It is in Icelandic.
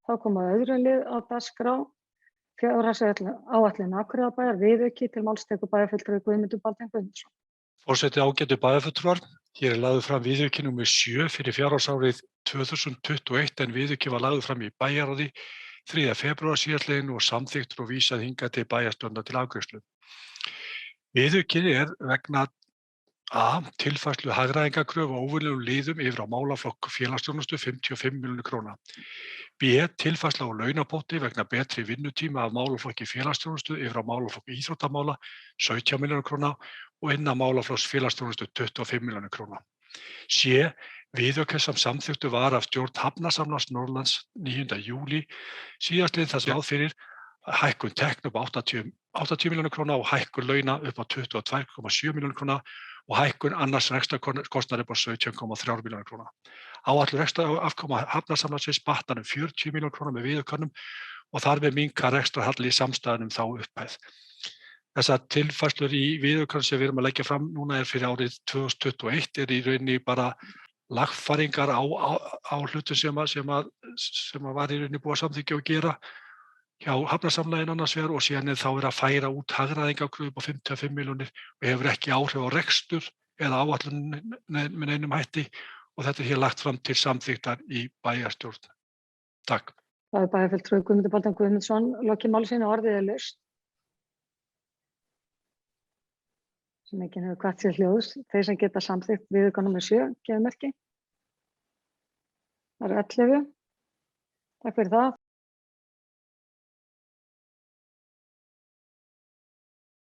Þá kom að öðru lið á dagskrá fjárhagsáætlun Akureyrarbæjar viðauki til máls tekur bæjarfulltrúi Guðmundur Baldvin Guðmundsson. Forseti ágætu bæjarfulltrúar, hér lagður fram viðauki númer 7 fyrir fjárhagsárið 2021 en viðauki var lagður fram í bæjarráði 3. febrúar síðastliðinn og samþykktur og vísað hingað til bæjarstjórnar til afgreiðslu. Viðaukinn vegna A. Tilfærslu hagræðingarkröfu á óvenjulegum liðum yfir á málaflokk félagsþjónustu 55 milljónir króna. B. Tilfærsla á launapotti vegna betri vinnutíma af málaflokki félagsþjónustu yfir á málaflokk íþróttamála 17 milljónir króna og innan málaflokks félagsþjónustu 25 milljónir króna. C. Viðauki sem samþykktur var af stjórn Hafnasamlags Norðurlands 9. júlí síðastliðinn þar sem ráð fyrir hækkun tekna upp á 80 milljónir króna og hækkun launa upp á 22,7 milljónir króna og hækkun annars rekstrarkostnaðar upp á 17,3 milljónir króna. Áætluð rekstrarafkoma Hafnasamlagsins batnar 40 milljónir króna með viðaukanum og þar með minnkar rekstrarhalli í samstæðunum þá upphæð. Þessar tilfærslur í viðaukanum sem við erum að leggja fram núna fyrir árið 2021 í rauninni bara lagfæringar á hlutum sem var í rauninni búið að samþykkja og gera hjá Hafnasamlaginu annars vegar og síðan þá að færa út hagræðingarkröfu upp á 55 milljónir og hefur ekki áhrif á rekstur eða áætlun með neinum hætti og þetta hér lagt fram til samþykktar í bæjarstjórn. Takk. Það bæjarfulltrúi Guðmundur Baldvin Guðmundsson, lokið máli sínu orðið laust. Sem ekki hefur hvatt sér hljóðs. Þeir sem geta samþykkt viðauka númer 7, gefið merki. Það eru 11. Takk fyrir það.